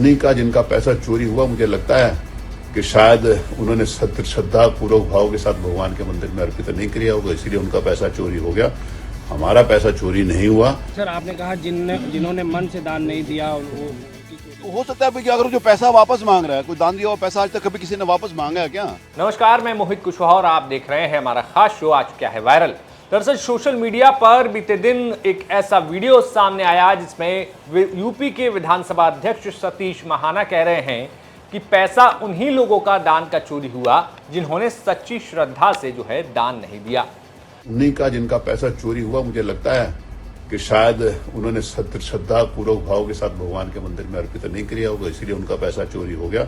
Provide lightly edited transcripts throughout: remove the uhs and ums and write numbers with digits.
उन्हीं का जिनका पैसा चोरी हुआ, मुझे लगता है कि शायद उन्होंने श्रद्धा पूर्वक भाव के साथ भगवान के मंदिर में अर्पित नहीं किया होगा, इसलिए उनका पैसा चोरी हो गया। हमारा पैसा चोरी नहीं हुआ। सर, आपने कहा जिन्होंने मन से दान नहीं दिया वो हो सकता है कि अगर जो पैसा वापस मांग रहा है, कोई दान दिया हुआ पैसा आज तक कभी किसी ने वापस मांगा है क्या? नमस्कार, मैं मोहित कुशवाहा और आप देख रहे हैं हमारा खास शो आज क्या है वायरल। दरअसल सोशल मीडिया पर बीते दिन एक ऐसा वीडियो सामने आया जिसमें यूपी के विधानसभा अध्यक्ष सतीश महाना कह रहे हैं कि पैसा उन्हीं लोगों का दान का चोरी हुआ जिन्होंने सच्ची श्रद्धा से जो है दान नहीं दिया। उन्हीं का जिनका पैसा चोरी हुआ, मुझे लगता है कि शायद उन्होंने श्रद्धा पूर्वक भाव के साथ भगवान के मंदिर में अर्पित नहीं किया होगा, इसलिए उनका पैसा चोरी हो गया।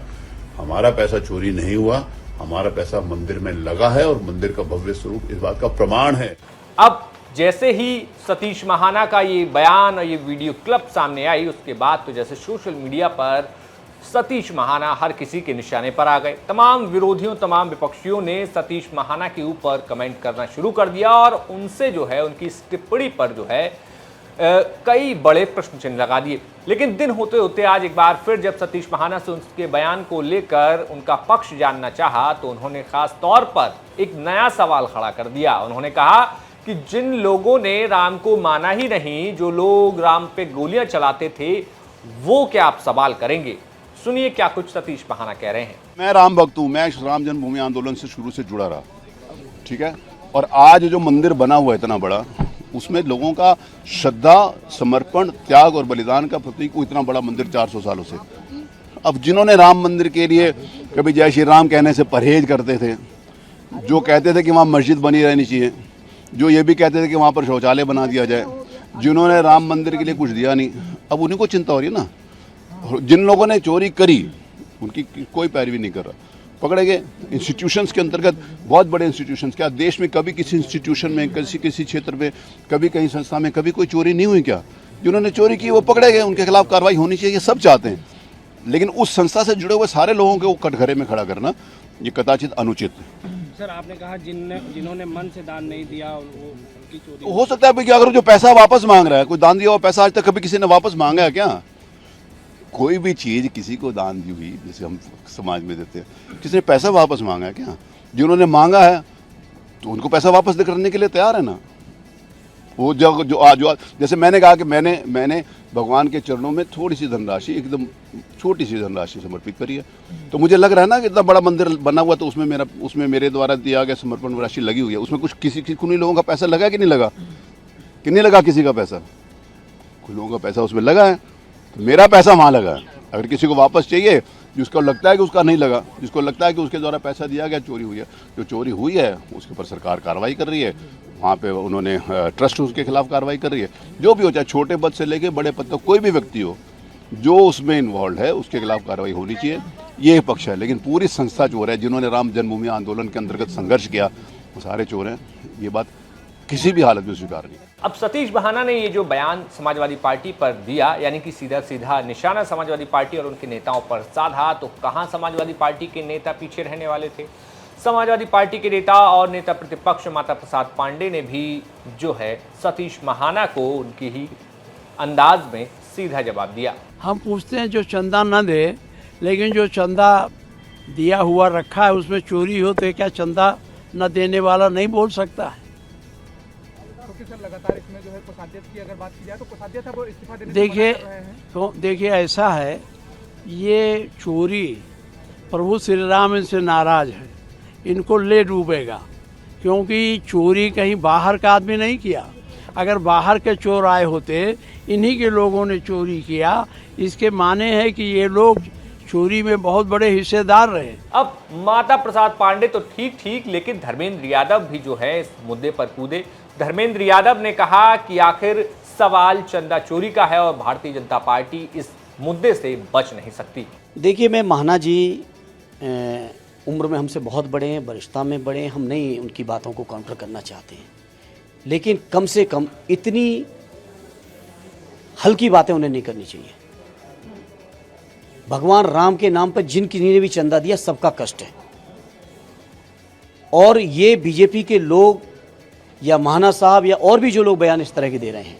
हमारा पैसा चोरी नहीं हुआ, हमारा पैसा मंदिर में लगा है और मंदिर का भव्य स्वरूप इस बात का प्रमाण है। अब जैसे ही सतीश महाना का ये बयान और ये वीडियो क्लिप सामने आई, उसके बाद तो जैसे सोशल मीडिया पर सतीश महाना हर किसी के निशाने पर आ गए। तमाम विरोधियों, तमाम विपक्षियों ने सतीश महाना के ऊपर कमेंट करना शुरू कर दिया और उनसे जो है उनकी इस टिप्पणी पर जो है कई बड़े प्रश्न चिन्ह लगा दिए। लेकिन दिन होते होते आज एक बार फिर जब सतीश महाना से उनके बयान को लेकर उनका पक्ष जानना चाहा तो उन्होंने खास तौर पर एक नया सवाल खड़ा कर दिया। उन्होंने कहा कि जिन लोगों ने राम को माना ही नहीं, जो लोग राम पे गोलियां चलाते थे, वो क्या आप सवाल करेंगे? सुनिए क्या कुछ सतीश महाना कह रहे हैं। मैं राम भक्त हूँ, मैं राम जन्मभूमि आंदोलन से शुरू से जुड़ा रहा, ठीक है। और आज जो मंदिर बना हुआ है इतना बड़ा, उसमें लोगों का श्रद्धा, समर्पण, त्याग और बलिदान का प्रतीक वो इतना बड़ा मंदिर 400 सालों से। अब जिन्होंने राम मंदिर के लिए कभी जय श्री राम कहने से परहेज करते थे, जो कहते थे कि वहाँ मस्जिद बनी रहनी चाहिए, जो ये भी कहते थे कि वहाँ पर शौचालय बना दिया जाए, जिन्होंने राम मंदिर के लिए कुछ दिया नहीं, अब उन्हीं को चिंता हो रही है ना। जिन लोगों ने चोरी करी उनकी कोई पैरवी नहीं कर रहा, पकड़े गए। इंस्टीट्यूशंस के अंतर्गत, बहुत बड़े इंस्टीट्यूशंस, क्या देश में कभी किसी इंस्टीट्यूशन में, किसी क्षेत्र में, कभी कहीं संस्था में कभी कोई चोरी नहीं हुई क्या? जिन्होंने चोरी की वो पकड़े गए, उनके खिलाफ कार्रवाई होनी चाहिए, सब चाहते हैं। लेकिन उस संस्था से जुड़े हुए सारे लोगों को कटघरे में खड़ा करना ये कदाचित अनुचित है। सर, आपने कहा जिन्होंने मन से दान नहीं दिया वो उनकी चोरी हो सकता है कि अगर जो पैसा वापस मांग रहा है, कोई दान दिया हुआ पैसा आज तक कभी किसी ने वापस मांगा है क्या? कोई भी चीज़ किसी को दान दी हुई, जैसे हम समाज में देते हैं, किसी ने पैसा वापस मांगा है क्या? जिन्होंने मांगा है तो उनको पैसा वापस करने के लिए तैयार है ना। वो जो जैसे मैंने कहा कि मैंने भगवान के चरणों में थोड़ी सी धनराशि, एकदम छोटी सी धनराशि समर्पित करी है। तो मुझे लग रहा है ना कि इतना बड़ा मंदिर बना हुआ, तो उसमें मेरे द्वारा दिया गया समर्पण राशि लगी हुई है। उसमें कुछ किसी कुछ लोगों का पैसा लगा कि नहीं लगा? कि नहीं लगा किसी का पैसा? कुछ लोगों का पैसा उसमें लगा है, तो मेरा पैसा वहाँ लगा है। अगर किसी को वापस चाहिए, जिसको लगता है कि उसका नहीं लगा, जिसको लगता है कि उसके द्वारा पैसा दिया गया, चोरी हुई है, जो चोरी हुई है उसके ऊपर सरकार कार्रवाई कर रही है। वहाँ पे उन्होंने ट्रस्ट उसके खिलाफ कार्रवाई कर रही है। जो भी हो, चाहे छोटे पद से लेके बड़े पद तक कोई भी व्यक्ति हो जो उसमें इन्वॉल्व है, उसके खिलाफ कार्रवाई होनी चाहिए, ये पक्ष है। लेकिन पूरी संस्था चोर है। जिन्होंने राम जन्मभूमि आंदोलन के अंतर्गत संघर्ष किया वो सारे चोर हैं, ये बात किसी भी हालत में स्वीकार नहीं। अब सतीश महाना ने ये जो बयान समाजवादी पार्टी पर दिया, यानी कि सीधा सीधा निशाना समाजवादी पार्टी और उनके नेताओं पर साधा, तो कहां समाजवादी पार्टी के नेता पीछे रहने वाले थे? समाजवादी पार्टी के नेता और नेता प्रतिपक्ष माता प्रसाद पांडे ने भी जो है सतीश महाना को उनकी ही अंदाज में सीधा जवाब दिया। हम पूछते हैं जो चंदा न दे, लेकिन जो चंदा दिया हुआ रखा है उसमें चोरी हो तो क्या चंदा न देने वाला नहीं बोल सकता है? सर, लगातार इसमें जो है कोषाध्यक्ष की अगर बात की जाए तो कोषाध्यक्ष वो इस्तीफा देने से मना कर रहे हैं। देखिए ऐसा है, ये चोरी प्रभु श्री राम इनसे नाराज है, इनको ले डूबेगा, क्योंकि चोरी कहीं बाहर का आदमी नहीं किया। अगर बाहर के चोर आए होते, इन्हीं के लोगों ने चोरी किया, इसके माने हैं कि ये लोग चोरी में बहुत बड़े हिस्सेदार रहे। अब माता प्रसाद पांडे तो ठीक, लेकिन धर्मेंद्र यादव भी जो है इस मुद्दे पर कूदे। धर्मेंद्र यादव ने कहा कि आखिर सवाल चंदा चोरी का है और भारतीय जनता पार्टी इस मुद्दे से बच नहीं सकती। देखिए, मैं महाना जी उम्र में हमसे बहुत बड़े हैं, वरिष्ठता में बड़े हैं, हम नहीं उनकी बातों को काउंटर करना चाहते हैं, लेकिन कम से कम इतनी हल्की बातें उन्हें नहीं करनी चाहिए। भगवान राम के नाम पर जिनकी ने भी चंदा दिया, सबका कष्ट है। और ये बीजेपी के लोग या महाना साहब या और भी जो लोग बयान इस तरह के दे रहे हैं,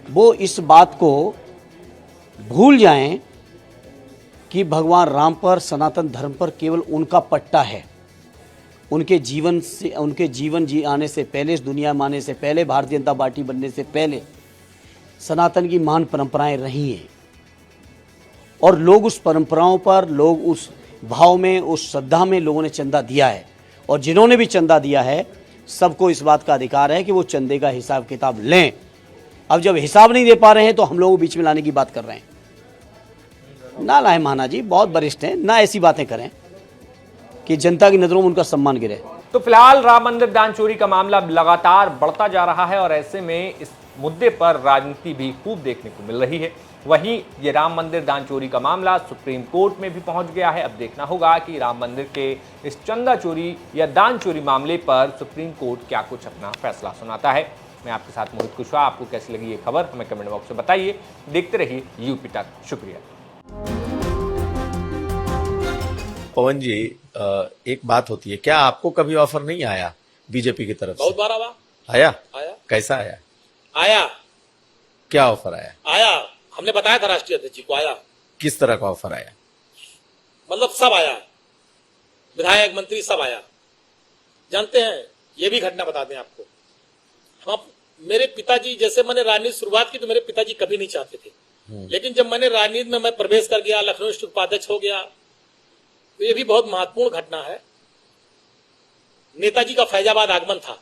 वो इस बात को भूल जाएं कि भगवान राम पर, सनातन धर्म पर केवल उनका पट्टा है। उनके जीवन जी आने से पहले, इस दुनिया में आने से पहले, भारतीय जनता पार्टी बनने से पहले सनातन की महान परंपराएं रही हैं और लोग उस परंपराओं पर, लोग उस भाव में, उस श्रद्धा में लोगों ने चंदा दिया है। और जिन्होंने भी चंदा दिया है सबको इस बात का अधिकार है कि वो चंदे का हिसाब किताब लें। अब जब हिसाब नहीं दे पा रहे हैं तो हम लोगों को बीच में लाने की बात कर रहे हैं। ना लाए महाना जी, बहुत वरिष्ठ हैं, ना ऐसी बातें करें कि जनता की नजरों में उनका सम्मान गिरे। तो फिलहाल राम मंदिर दान चोरी का मामला लगातार बढ़ता जा रहा है और ऐसे में इस मुद्दे पर राजनीति भी खूब देखने को मिल रही है। वहीं ये राम मंदिर दान चोरी का मामला सुप्रीम कोर्ट में भी पहुंच गया है। अब देखना होगा कि राम मंदिर के इस चंदा चोरी या दान चोरी मामले पर सुप्रीम कोर्ट क्या कुछ अपना फैसला सुनाता है। मैं आपके साथ मोहित कुशवाहा। आपको कैसी लगी ये खबर हमें कमेंट बॉक्स में बताइए। देखते रहिए यूपी तक। शुक्रिया। पवन जी, एक बात होती है, क्या आपको कभी ऑफर नहीं आया बीजेपी की तरफ से? बहुत बार आया। आया। कैसा आया? आया। क्या ऑफर आया? आया, हमने बताया था राष्ट्रीय अध्यक्ष जी को। आया। किस तरह का ऑफर आया? मतलब सब आया, विधायक, मंत्री सब आया। जानते हैं, ये भी घटना बता दें आपको, हम, मेरे पिताजी, जैसे मैंने राजनीति शुरुआत की तो मेरे पिताजी कभी नहीं चाहते थे, लेकिन जब मैंने राजनीति में मैं प्रवेश कर गया, लखनऊ डिस्ट्रिक्ट उपाध्यक्ष हो गया, तो ये भी बहुत महत्वपूर्ण घटना है। नेताजी का फैजाबाद आगमन था,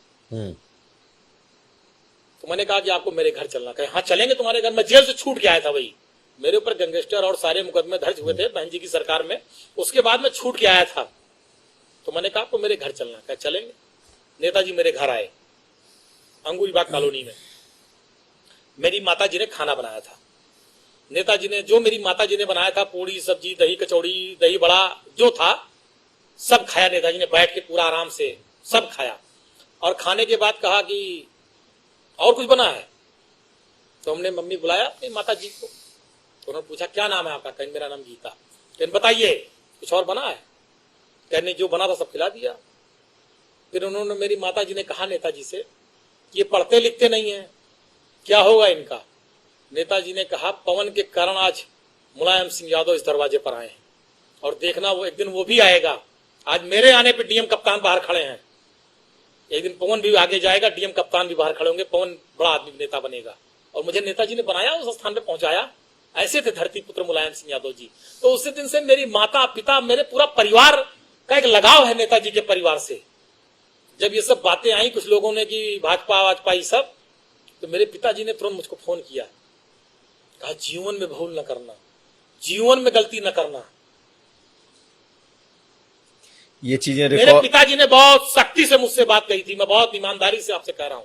तो मैंने कहा कि आपको मेरे घर चलना। कहे हाँ चलेंगे तुम्हारे घर। मैं जेल से छूट के आया था, वही मेरे ऊपर गैंगस्टर और सारे मुकदमे दर्ज हुए थे बहन जी की सरकार में, उसके बाद मैं छूट के आया था। तो मैंने कहा आपको मेरे घर चलना। कहे चलेंगे। नेताजी मेरे घर आए, अंगूरीबाग कॉलोनी में। मेरी माता जी ने खाना बनाया था। नेताजी ने, जो मेरी माता जी ने बनाया था, पूड़ी सब्जी, दही कचौड़ी, दही बड़ा जो था सब खाया। नेताजी ने बैठ के पूरा आराम से सब खाया और खाने के बाद कहा कि और कुछ बना है? तो हमने मम्मी बुलाया अपनी माता जी को, तो उन्होंने पूछा क्या नाम है आपका? कहने मेरा नाम गीता। कहने बताइए कुछ और बना है? कहने जो बना था सब खिला दिया। फिर उन्होंने, मेरी माता जी ने कहा नेताजी से, ये पढ़ते लिखते नहीं है, क्या होगा इनका? नेताजी ने कहा पवन के कारण आज मुलायम सिंह यादव इस दरवाजे पर आए हैं और देखना वो एक दिन वो भी आएगा। आज मेरे आने पे डीएम कप्तान बाहर खड़े हैं, एक दिन पवन भी आगे जाएगा, डीएम कप्तान भी बाहर खड़े होंगे, पवन बड़ा आदमी नेता बनेगा। और मुझे नेताजी ने बनाया, उस स्थान पे पहुंचाया। ऐसे थे धरती पुत्र मुलायम सिंह यादव जी। तो उसी दिन से मेरी माता, पिता, मेरे पूरा परिवार का एक लगाव है नेताजी के परिवार से। जब ये सब बातें आई कुछ लोगों ने कि भाजपा वाजपा ये सब, तो मेरे पिताजी ने तुरंत मुझको फोन किया, कहा जीवन में भूल न करना, जीवन में गलती न करना। ये चीजें मेरे पिताजी ने बहुत सख्ती से मुझसे बात कही थी, मैं बहुत ईमानदारी से आपसे कह रहा हूं।